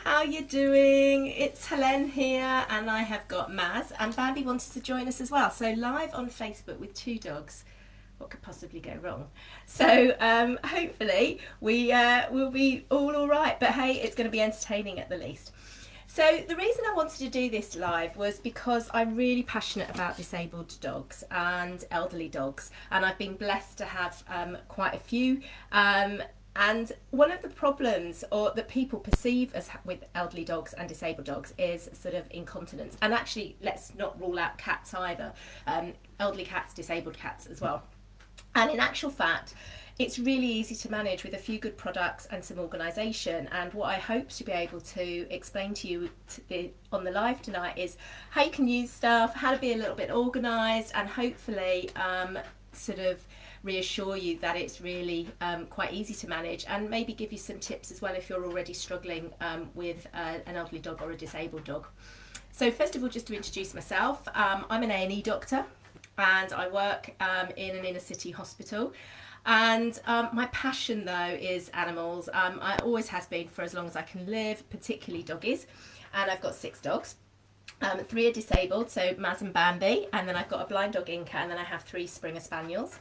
how you doing? It's Helen here, and I have got Maz, and Bambi wanted to join us as well. So live on Facebook with two dogs. What could possibly go wrong? So hopefully we will be all right. But hey, it's going to be entertaining at the least. So the reason I wanted to do this live was because I'm really passionate about disabled dogs and elderly dogs, and I've been blessed to have quite a few. And one of the problems or that people perceive as with elderly dogs and disabled dogs is sort of incontinence. And actually, let's not rule out cats either. Elderly cats, disabled cats as well. And in actual fact, it's really easy to manage with a few good products and some organisation. And what I hope to be able to explain to you on the live tonight is how you can use stuff, how to be a little bit organised, and hopefully sort of reassure you that it's really quite easy to manage, and maybe give you some tips as well if you're already struggling with an elderly dog or a disabled dog. So first of all, just to introduce myself, I'm an A&E doctor, and I work in an inner city hospital. And my passion though is animals. I always has been for as long as I can live, particularly doggies, and I've got 6 dogs. 3 are disabled, so Maz and Bambi, and then I've got a blind dog Inca, and then I have 3 Springer Spaniels.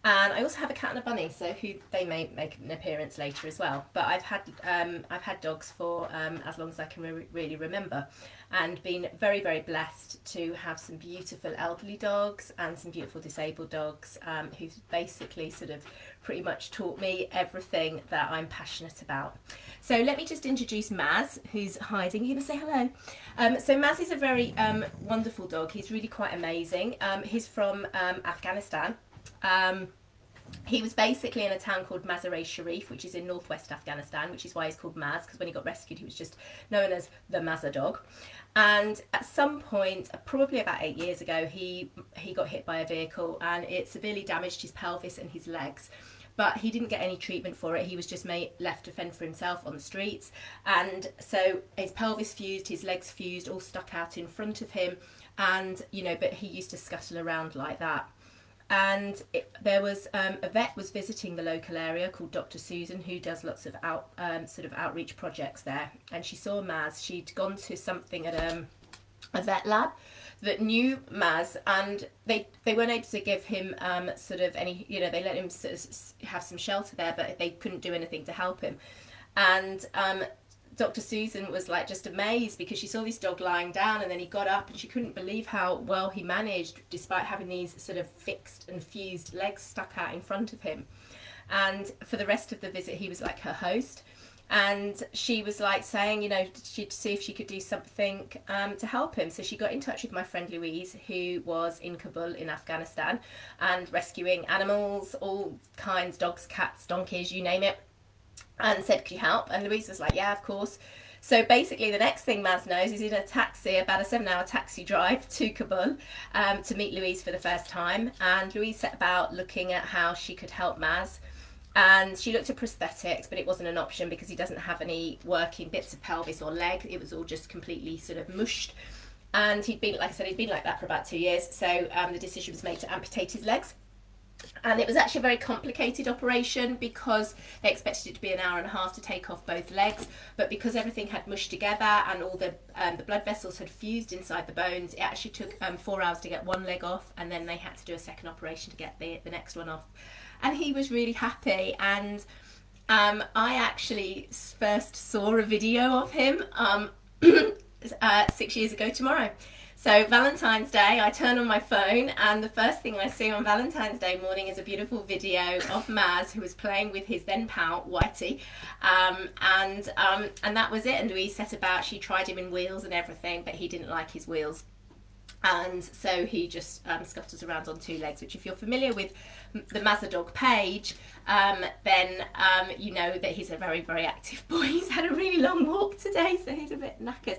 And I also have a cat and a bunny, so they may make an appearance later as well. But I've had dogs for as long as I can really remember, and been very, very blessed to have some beautiful elderly dogs and some beautiful disabled dogs who've basically sort of pretty much taught me everything that I'm passionate about. So let me just introduce Maz, who's hiding. You're going to say hello. So Maz is a very wonderful dog. He's really quite amazing. He's from Afghanistan. He was basically in a town called Mazar-e-Sharif, which is in northwest Afghanistan, which is why he's called Maz, because when he got rescued he was just known as the Mazar dog. And at some point, probably about 8 years ago, he got hit by a vehicle, and it severely damaged his pelvis and his legs. But he didn't get any treatment for it. He was just left to fend for himself on the streets. And so his pelvis fused, his legs fused, all stuck out in front of him. And, but he used to scuttle around like that. And there was a vet was visiting the local area called Dr. Susan, who does lots of outreach projects there. And she saw Maz. She'd gone to something at a vet lab that knew Maz, and they weren't able to give him sort of any, they let him sort of have some shelter there, but they couldn't do anything to help him. And Dr. Susan was like just amazed, because she saw this dog lying down, and then he got up, and she couldn't believe how well he managed despite having these sort of fixed and fused legs stuck out in front of him. And for the rest of the visit he was like her host, and she was like saying, she'd see if she could do something to help him. So she got in touch with my friend Louise, who was in Kabul in Afghanistan and rescuing animals, all kinds, dogs, cats, donkeys, you name it, and said, could you help? And Louise was like, yeah, of course. So basically the next thing Maz knows is in a taxi, about a 7-hour taxi drive to Kabul, to meet Louise for the first time. And Louise set about looking at how she could help Maz. And she looked at prosthetics, but it wasn't an option because he doesn't have any working bits of pelvis or leg. It was all just completely sort of mushed. And he'd been, like I said, he'd been like that for about 2 years. So the decision was made to amputate his legs. And it was actually a very complicated operation, because they expected it to be an hour and a half to take off both legs, but because everything had mushed together and all the blood vessels had fused inside the bones, it actually took 4 hours to get one leg off, and then they had to do a second operation to get the next one off. And he was really happy, and I actually first saw a video of him 6 years ago tomorrow. So Valentine's Day, I turn on my phone, and the first thing I see on Valentine's Day morning is a beautiful video of Maz, who was playing with his then pal, Whitey. And that was it. And Louise set about, she tried him in wheels and everything, but he didn't like his wheels. And so he just scuttles around on 2 legs, which if you're familiar with the Mazar dog page, then you know that he's a very, very active boy. He's had a really long walk today, so he's a bit knackered.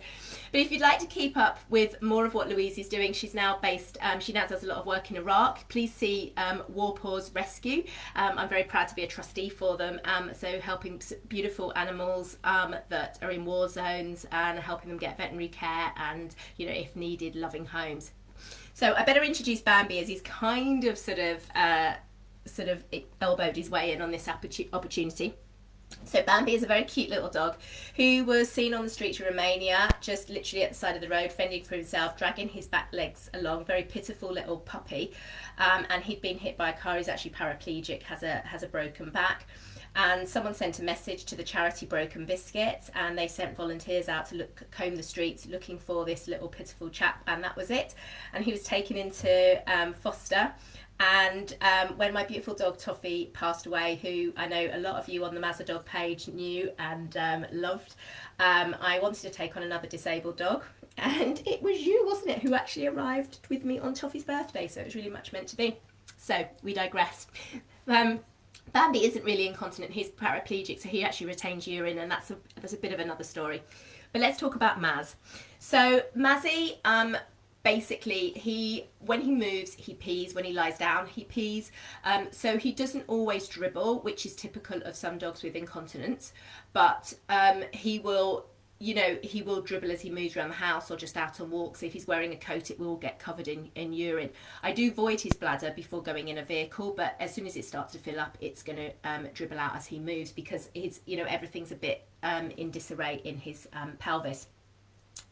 But if you'd like to keep up with more of what Louise is doing, she's now based, she now does a lot of work in Iraq. Please see War Paws Rescue. I'm very proud to be a trustee for them, so helping beautiful animals that are in war zones and helping them get veterinary care and, you know, if needed, loving homes. So I better introduce Bambi, as he's kind of sort of elbowed his way in on this opportunity. So Bambi is a very cute little dog who was seen on the streets of Romania, just literally at the side of the road, fending for himself, dragging his back legs along. Very pitiful little puppy, and he'd been hit by a car. He's actually paraplegic, has a broken back. And someone sent a message to the charity Broken Biscuits, and they sent volunteers out to comb the streets looking for this little pitiful chap, and that was it. And he was taken into foster. And when my beautiful dog Toffee passed away, who I know a lot of you on the Mazza Dog page knew and loved, I wanted to take on another disabled dog. And it was you, wasn't it, who actually arrived with me on Toffee's birthday, so it was really much meant to be. So we digress. Bambi isn't really incontinent, he's paraplegic, so he actually retains urine, and that's a bit of another story. But let's talk about Maz. So Mazzy, basically, when he moves, he pees. When he lies down, he pees. So he doesn't always dribble, which is typical of some dogs with incontinence, but he will dribble as he moves around the house or just out on walks. If he's wearing a coat, it will get covered in urine. I do void his bladder before going in a vehicle, but as soon as it starts to fill up, it's going to dribble out as he moves, because everything's a bit in disarray in his pelvis.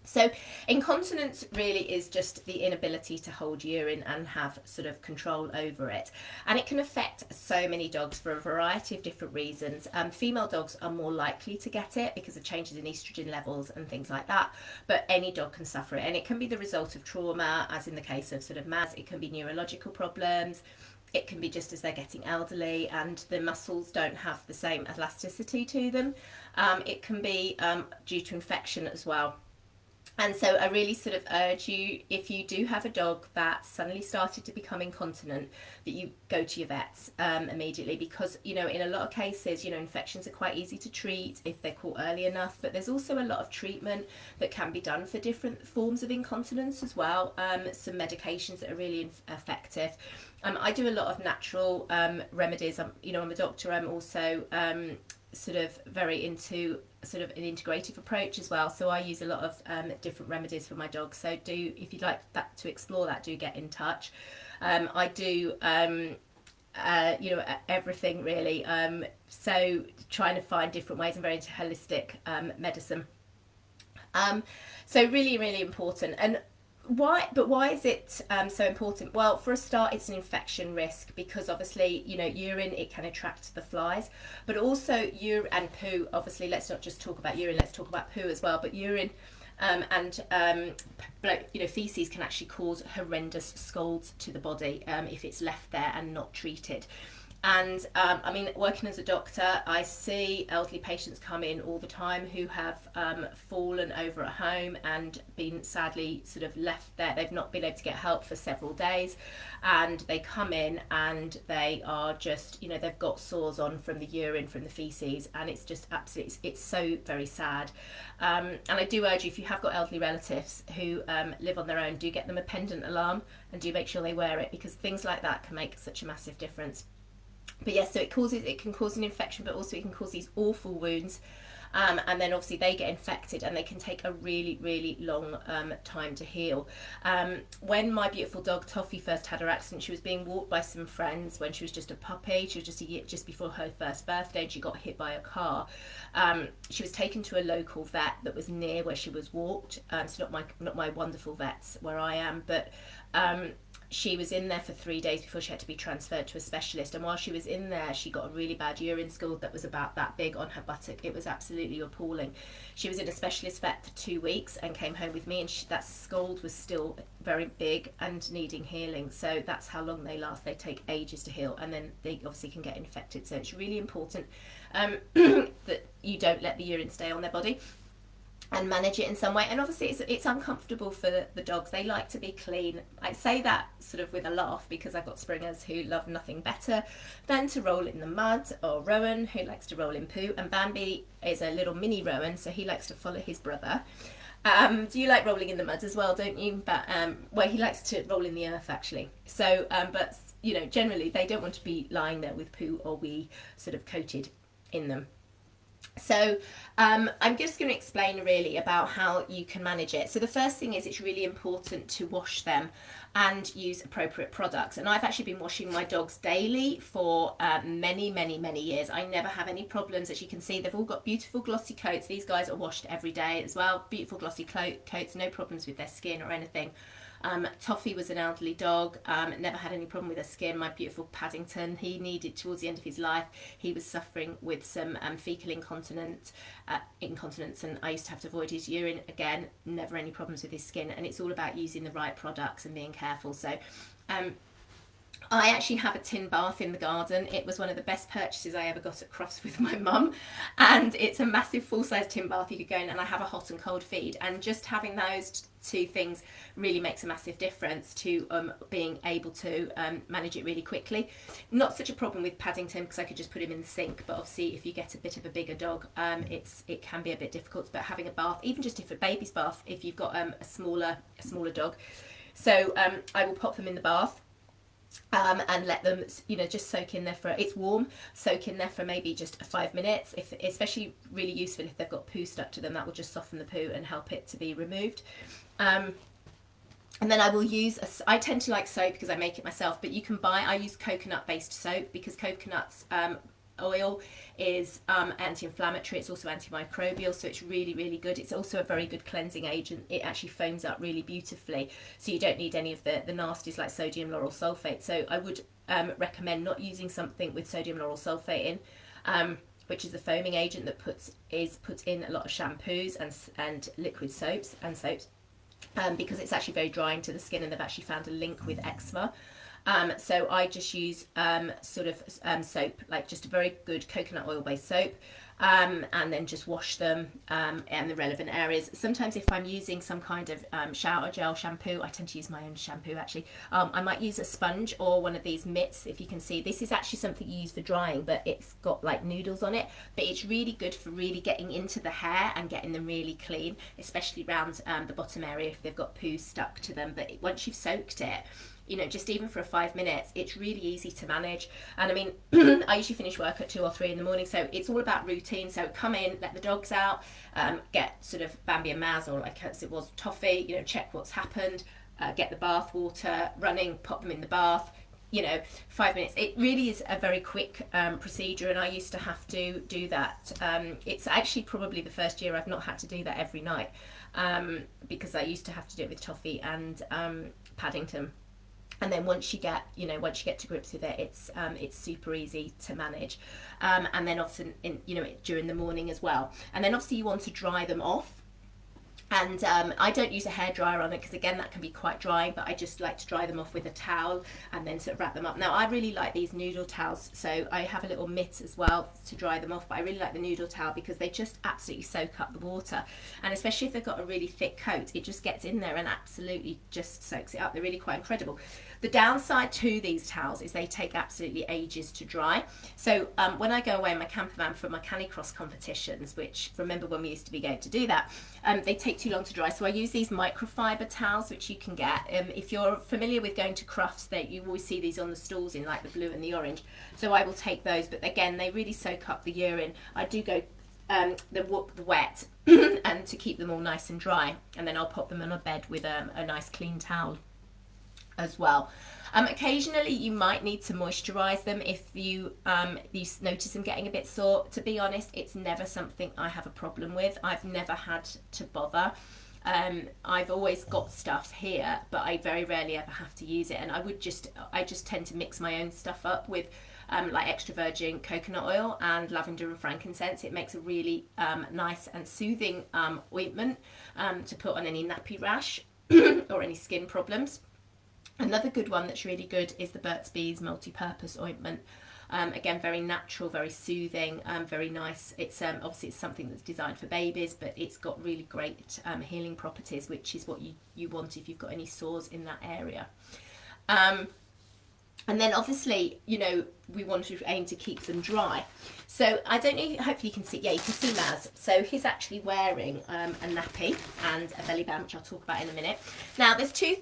So incontinence really is just the inability to hold urine and have sort of control over it. And it can affect so many dogs for a variety of different reasons. Female dogs are more likely to get it because of changes in estrogen levels and things like that. But any dog can suffer it. And it can be the result of trauma, as in the case of sort of Maz. It can be neurological problems. It can be just as they're getting elderly and the muscles don't have the same elasticity to them. It can be due to infection as well. And so I really sort of urge you, if you do have a dog that suddenly started to become incontinent, that you go to your vets immediately, because, in a lot of cases, infections are quite easy to treat if they're caught early enough, but there's also a lot of treatment that can be done for different forms of incontinence as well. Some medications that are really effective. I do a lot of natural remedies. I'm a doctor. I'm also sort of very into sort of an integrative approach as well, so I use a lot of different remedies for my dogs. So if you'd like that to explore that, do get in touch. I do everything really, so trying to find different ways. I'm very into holistic medicine, so really important. And why is it so important? Well, for a start, it's an infection risk, because obviously, urine, it can attract the flies, but also urine and poo. Obviously, let's not just talk about urine, let's talk about poo as well. But urine and feces can actually cause horrendous scalds to the body if it's left there and not treated. And working as a doctor, I see elderly patients come in all the time who have fallen over at home and been sadly sort of left there. They've not been able to get help for several days, and they come in and they are just, they've got sores on from the urine, from the feces, and it's just absolutely, it's so very sad. And I do urge you, if you have got elderly relatives who live on their own, do get them a pendant alarm and do make sure they wear it, because things like that can make such a massive difference. But yes, so it can cause an infection, but also it can cause these awful wounds, and then obviously they get infected and they can take a really long time to heal. When my beautiful dog Toffee first had her accident, she was being walked by some friends when she was just a puppy. She was just a year just before her first birthday, and she got hit by a car. She was taken to a local vet that was near where she was walked. So not my wonderful vets where I am, but she was in there for 3 days before she had to be transferred to a specialist. And while she was in there, she got a really bad urine scald that was about that big on her buttock. It was absolutely appalling. She was in a specialist vet for 2 weeks and came home with me, and that scald was still very big and needing healing. So that's how long they last. They take ages to heal, and then they obviously can get infected. So it's really important that you don't let the urine stay on their body, and manage it in some way. And obviously it's uncomfortable for the dogs. They like to be clean. I say that sort of with a laugh, because I've got Springers who love nothing better than to roll in the mud, or Rowan who likes to roll in poo, and Bambi is a little mini Rowan, so he likes to follow his brother. Do you like rolling in the mud as well, don't you? But he likes to roll in the earth actually. So but generally they don't want to be lying there with poo or wee sort of coated in them. So I'm just going to explain really about how you can manage it. So the first thing is it's really important to wash them and use appropriate products. And I've actually been washing my dogs daily for many years. I never have any problems. As you can see, they've all got beautiful glossy coats. These guys are washed every day as well. Beautiful glossy coats, no problems with their skin or anything. Toffee was an elderly dog, never had any problem with her skin. My beautiful Paddington, he needed, towards the end of his life, he was suffering with some fecal incontinence, and I used to have to avoid his urine. Again, never any problems with his skin, and it's all about using the right products and being careful. So I actually have a tin bath in the garden. It was one of the best purchases I ever got at Crufts with my mum, and it's a massive full-size tin bath you could go in, and I have a hot and cold feed, and just having those two things really makes a massive difference to being able to manage it really quickly. Not such a problem with Paddington because I could just put him in the sink, but obviously if you get a bit of a bigger dog, it can be a bit difficult. But having a bath, even just if a baby's bath, if you've got a smaller dog, so I will pop them in the bath. And let them, just soak in there for, it's warm, soak in there for maybe just 5 minutes. If especially really useful if they've got poo stuck to them, that will just soften the poo and help it to be removed. And then I will use, I tend to like soap because I make it myself, but you can buy, I use coconut based soap because coconut's oil is anti-inflammatory, it's also antimicrobial, so it's really good. It's also a very good cleansing agent. It actually foams up really beautifully, so you don't need any of the nasties like sodium lauryl sulfate. So I would recommend not using something with sodium lauryl sulfate in, which is the foaming agent that is put in a lot of shampoos and liquid soaps, because it's actually very drying to the skin, and they've actually found a link with eczema. So I just use soap, like just a very good coconut oil based soap, and then just wash them in the relevant areas. Sometimes if I'm using some kind of shower gel shampoo, I tend to use my own shampoo actually, I might use a sponge or one of these mitts. If you can see, this is actually something you use for drying, but it's got like noodles on it, but it's really good for really getting into the hair and getting them really clean, especially around the bottom area if they've got poo stuck to them. But once you've soaked it, just even for 5 minutes, it's really easy to manage. And I mean, I usually finish work at 2 or 3 in the morning, so it's all about routine. So come in, let the dogs out, get sort of Bambi and Maz, or like as it was Toffee, check what's happened, get the bath water running, pop them in the bath, 5 minutes. It really is a very quick procedure, and I used to have to do that. It's actually probably the first year I've not had to do that every night, because I used to have to do it with Toffee and Paddington. And then once you get to grips with it, it's super easy to manage. And then often during the morning as well. And then obviously you want to dry them off. And I don't use a hairdryer on it because again that can be quite dry, but I just like to dry them off with a towel and then sort of wrap them up. Now I really like these noodle towels, so I have a little mitt as well to dry them off, but I really like the noodle towel because they just absolutely soak up the water, and especially if they've got a really thick coat, it just gets in there and absolutely just soaks it up. They're really quite incredible. The downside to these towels is they take absolutely ages to dry. So when I go away in my camper van for my canicross competitions, which remember when we used to be going to do that, they take too long to dry. So I use these microfiber towels, which you can get. If you're familiar with going to Crufts, you always see these on the stalls in like the blue and the orange. So I will take those, but again, they really soak up the urine. I do go the wet and to keep them all nice and dry, and then I'll pop them on a bed with a nice clean towel as well. Occasionally you might need to moisturize them if you notice them getting a bit sore. To be honest, it's never something I have a problem with. I've never had to bother. I've always got stuff here, but I very rarely ever have to use it, and I just tend to mix my own stuff up with like extra virgin coconut oil and lavender and frankincense. It makes a really nice and soothing ointment to put on any nappy rash or any skin problems. Another good one that's really good is the Burt's Bees multi-purpose ointment. Again, very natural, very soothing, very nice. It's obviously it's something that's designed for babies, but it's got really great healing properties, which is what you want if you've got any sores in that area. And then obviously, you know, we want to aim to keep them dry. So I don't know, hopefully you can see, yeah, you can see Maz. So he's actually wearing a nappy and a belly band, which I'll talk about in a minute. Now there's two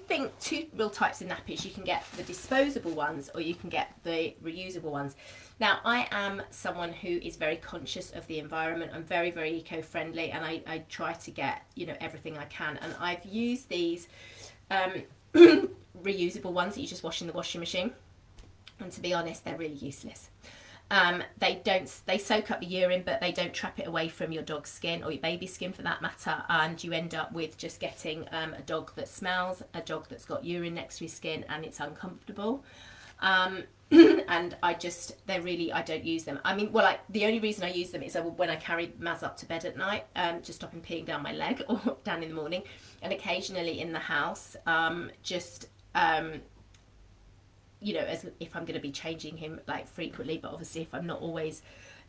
real types of nappies. You can get the disposable ones or you can get the reusable ones. Now I am someone who is very conscious of the environment. I'm very, very eco-friendly, and I try to get, you know, everything I can. And I've used these reusable ones that you just wash in the washing machine. And to be honest, they're really useless. They soak up the urine, but they don't trap it away from your dog's skin or your baby's skin for that matter. And you end up with just getting a dog that smells, a dog that's got urine next to his skin, and it's uncomfortable. And I don't use them. I mean, well, the only reason I use them is when I carry Maz up to bed at night, just stop him peeing down my leg or down in the morning, and occasionally in the house, you know, as if I'm going to be changing him like frequently, but obviously if I'm not always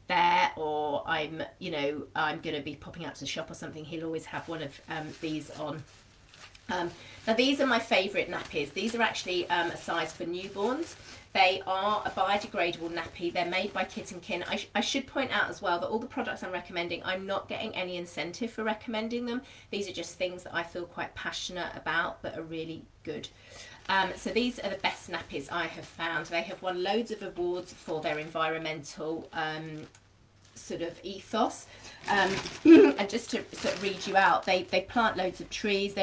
there, or I'm, you know, I'm going to be popping out to the shop or something, he'll always have one of these on. Now these are my favourite nappies. These are actually a size for newborns. They are a biodegradable nappy. They're made by Kit and Kin. I should point out as well that all the products I'm recommending, I'm not getting any incentive for recommending them. These are just things that I feel quite passionate about that are really good. So these are the best nappies I have found. They have won loads of awards for their environmental sort of ethos. And just to sort of read you out, they plant loads of trees. The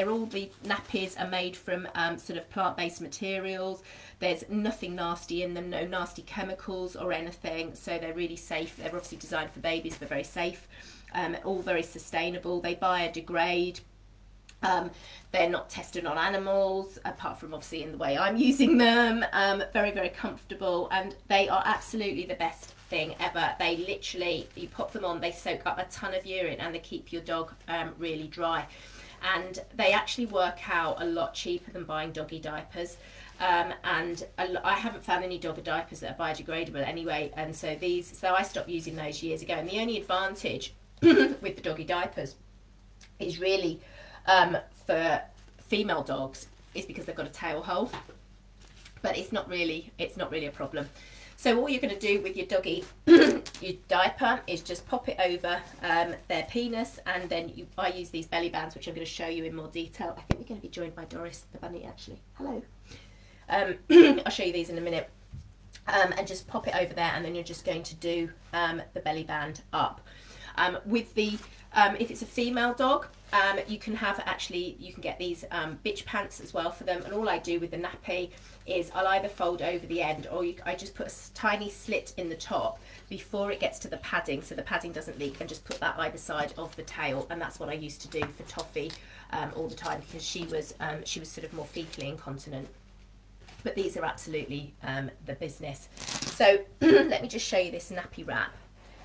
nappies are made from sort of plant-based materials. There's nothing nasty in them, no nasty chemicals or anything. So they're really safe. They're obviously designed for babies, but very safe. All very sustainable. They biodegrade. They're not tested on animals, apart from obviously in the way I'm using them. Very, very comfortable, and they are absolutely the best thing ever. They literally, you pop them on, they soak up a ton of urine, and they keep your dog really dry. And they actually work out a lot cheaper than buying doggy diapers. And I haven't found any doggy diapers that are biodegradable anyway, and so I stopped using those years ago. And the only advantage with the doggy diapers is really for female dogs is because they've got a tail hole, but it's not really a problem. So all you're going to do with your doggy your diaper is just pop it over their penis, and then I use these belly bands, which I'm going to show you in more detail. I think we're going to be joined by Doris the bunny actually. Hello. I'll show you these in a minute. And just pop it over there, and then you're just going to do the belly band up. With the if it's a female dog, you can get these bitch pants as well for them. And all I do with the nappy is I'll either fold over the end, or I just put a tiny slit in the top before it gets to the padding, so the padding doesn't leak, and just put that either side of the tail. And that's what I used to do for Toffee all the time, because she was sort of more fecally incontinent. But these are absolutely the business. So let me just show you this nappy wrap.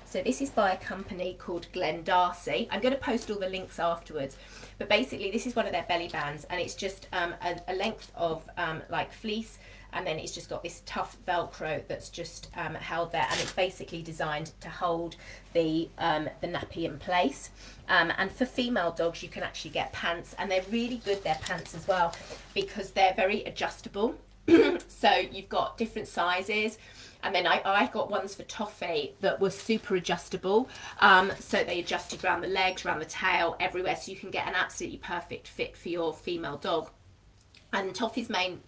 So this is by a company called Glen Darcy. I'm going to post all the links afterwards. But basically this is one of their belly bands, and it's just a length of like fleece, and then it's just got this tough Velcro that's just held there, and it's basically designed to hold the nappy in place. And for female dogs you can actually get pants, and they're really good, their pants as well, because they're very adjustable. So you've got different sizes. And then I got ones for Toffee that were super adjustable. So they adjusted around the legs, around the tail, everywhere. So you can get an absolutely perfect fit for your female dog. And Toffee's main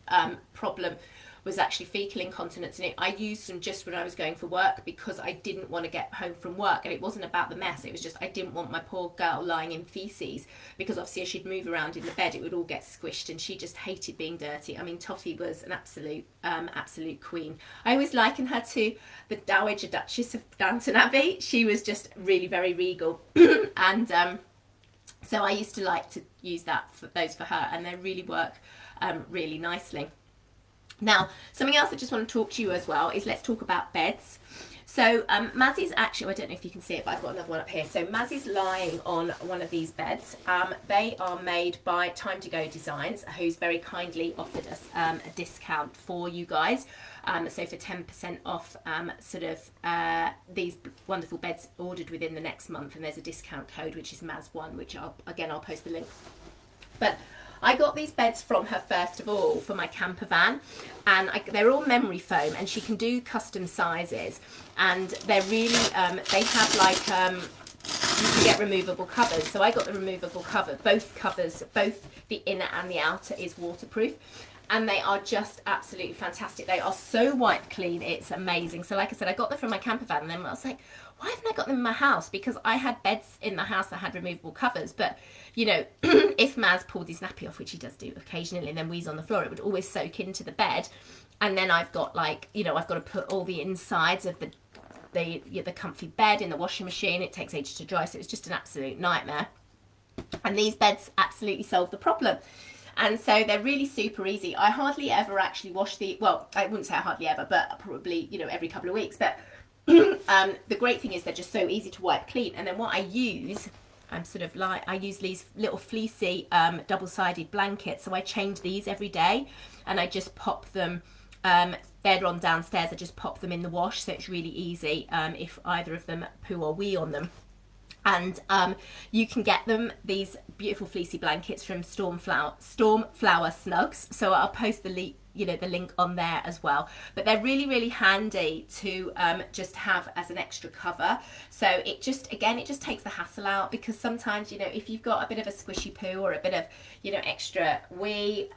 problem was actually fecal incontinence, and I used them just when I was going for work, because I didn't want to get home from work, and it wasn't about the mess, it was just I didn't want my poor girl lying in feces, because obviously as she'd move around in the bed it would all get squished, and she just hated being dirty. I mean, Toffee was an absolute queen. I always liken her to the Dowager Duchess of Downton Abbey. She was just really very regal. And so I used to like to use those for her, and they really work really nicely. Now, something else I just want to talk to you as well is, let's talk about beds. So Mazzy's actually, I don't know if you can see it, but I've got another one up here. So Mazzy's lying on one of these beds. They are made by Time to Go Designs, who's very kindly offered us a discount for you guys. So for 10% off these wonderful beds ordered within the next month, and there's a discount code which is Maz1, which I'll post the link. But I got these beds from her first of all for my camper van, and they're all memory foam, and she can do custom sizes, and they're really they have like you can get removable covers. So I got the removable cover. Both covers, both the inner and the outer, is waterproof, and they are just absolutely fantastic. They are so wipe clean, it's amazing. So like I said, I got them from my camper van, and then I was like, why haven't I got them in my house? Because I had beds in the house that had removable covers, but you know, if Maz pulled his nappy off, which he does do occasionally, and then wheeze on the floor, it would always soak into the bed. And then I've got, like, you know, I've got to put all the insides of the comfy bed in the washing machine. It takes ages to dry, so it's just an absolute nightmare. And these beds absolutely solve the problem. And so they're really super easy. I hardly ever actually wash well, I wouldn't say hardly ever, but probably, you know, every couple of weeks. But the great thing is they're just so easy to wipe clean. And then what I use, I use these little fleecy double-sided blankets. So I change these every day, and I just pop them, they're on downstairs, I just pop them in the wash, so it's really easy if either of them poo or wee on them. And you can get them, these beautiful fleecy blankets, from Storm Flower Snugs. So I'll post the link on there as well. But they're really, really handy to just have as an extra cover. So it just takes the hassle out, because sometimes, you know, if you've got a bit of a squishy poo or a bit of, you know, extra wee,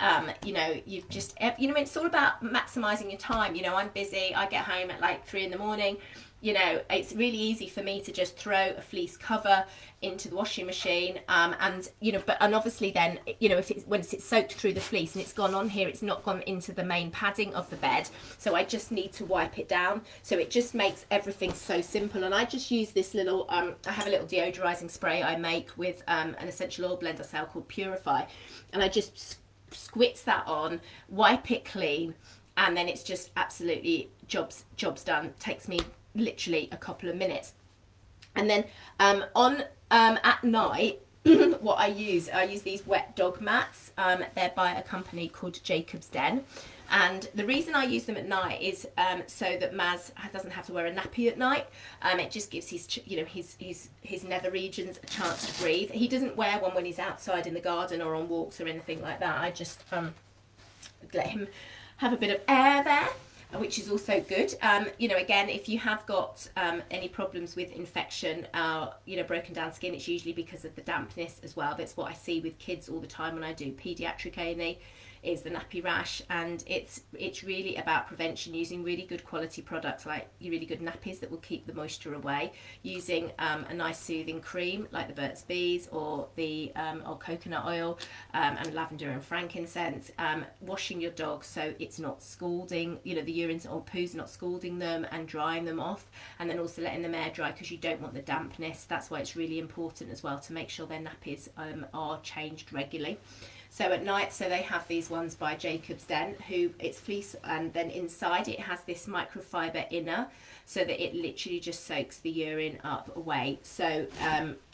you know, it's all about maximising your time. You know, I'm busy, I get home at like 3 in the morning. You know, it's really easy for me to just throw a fleece cover into the washing machine, and you know, and obviously then, you know, once it's soaked through the fleece and it's gone on here, it's not gone into the main padding of the bed, so I just need to wipe it down. So it just makes everything so simple. And I just use this little I have a little deodorizing spray I make with an essential oil blend I sell called Purify, and I just squirts that on, wipe it clean, and then it's just absolutely job's done. Takes me literally a couple of minutes. And then at night, what I use these wet dog mats. They're by a company called Jacob's Den, and the reason I use them at night is so that Maz doesn't have to wear a nappy at night. It just gives his nether regions a chance to breathe. He doesn't wear one when he's outside in the garden or on walks or anything like that. I just let him have a bit of air there, which is also good. You know, again, if you have got any problems with infection, you know, broken down skin, it's usually because of the dampness as well. That's what I see with kids all the time when I do paediatric A&E, is the nappy rash. And it's really about prevention, using really good quality products like really good nappies that will keep the moisture away, using a nice soothing cream like the Burt's Bees or the or coconut oil, and lavender and frankincense, washing your dog so it's not scalding, you know, the urine or poo's not scalding them, and drying them off, and then also letting them air dry, because you don't want the dampness. That's why it's really important as well to make sure their nappies are changed regularly. So at night, so they have these ones by Jacob's Den, who it's fleece, and then inside it has this microfiber inner, so that it literally just soaks the urine up away. So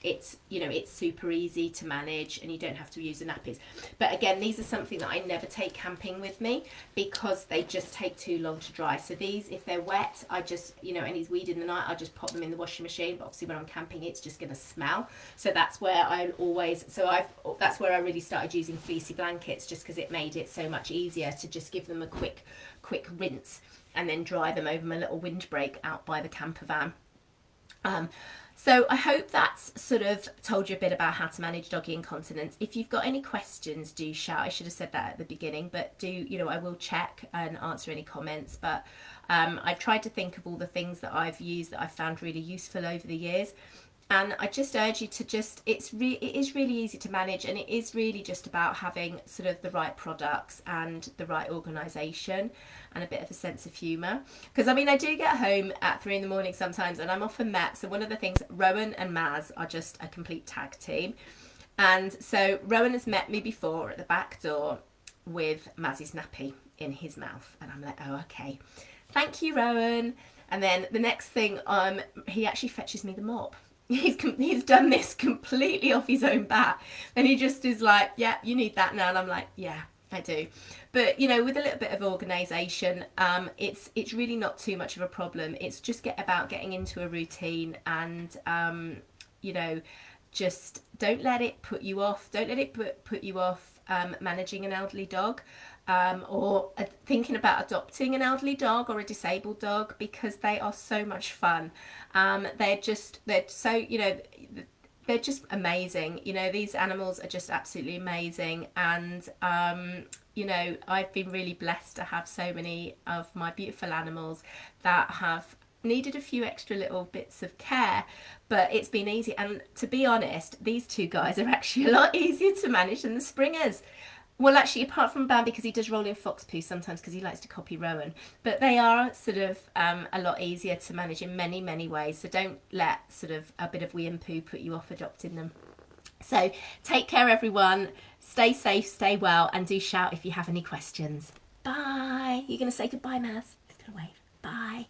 it's, you know, it's super easy to manage, and you don't have to use the nappies. But again, these are something that I never take camping with me, because they just take too long to dry. So these, if they're wet, I just, you know, and he's weed in the night, I just pop them in the washing machine. But obviously when I'm camping, it's just going to smell. So that's where I always, that's where I really started using fleecy blankets, just because it made it so much easier to just give them a quick rinse, and then dry them over my little windbreak out by the camper van. So I hope that's sort of told you a bit about how to manage doggy incontinence. If you've got any questions, do shout. I should have said that at the beginning, but do, you know, I will check and answer any comments. But I've tried to think of all the things that I've used that I've found really useful over the years. And I just urge you to just, it is really easy to manage, and it is really just about having sort of the right products and the right organisation and a bit of a sense of humour. Because I mean, I do get home at 3 in the morning sometimes, and I'm often met. So one of the things, Rowan and Maz are just a complete tag team. And so Rowan has met me before at the back door with Maz's nappy in his mouth. And I'm like, oh, okay. Thank you, Rowan. And then the next thing, he actually fetches me the mop. He's done this completely off his own bat, and he just is like, yeah, you need that now. And I'm like, yeah, I do. But you know, with a little bit of organisation, it's really not too much of a problem. It's just about getting into a routine, and you know, just don't let it put you off. Don't let it put you off managing an elderly dog, or thinking about adopting an elderly dog or a disabled dog, because they are so much fun. They're so, you know, they're just amazing. You know, these animals are just absolutely amazing. And you know, I've been really blessed to have so many of my beautiful animals that have needed a few extra little bits of care, but it's been easy. And to be honest, these two guys are actually a lot easier to manage than the Springers. Well, actually, apart from Bambi, because he does roll in fox poo sometimes because he likes to copy Rowan. But they are sort of a lot easier to manage in many, many ways. So don't let sort of a bit of wee and poo put you off adopting them. So take care, everyone. Stay safe, stay well, and do shout if you have any questions. Bye. You're going to say goodbye, Maz? He's going to wave. Bye.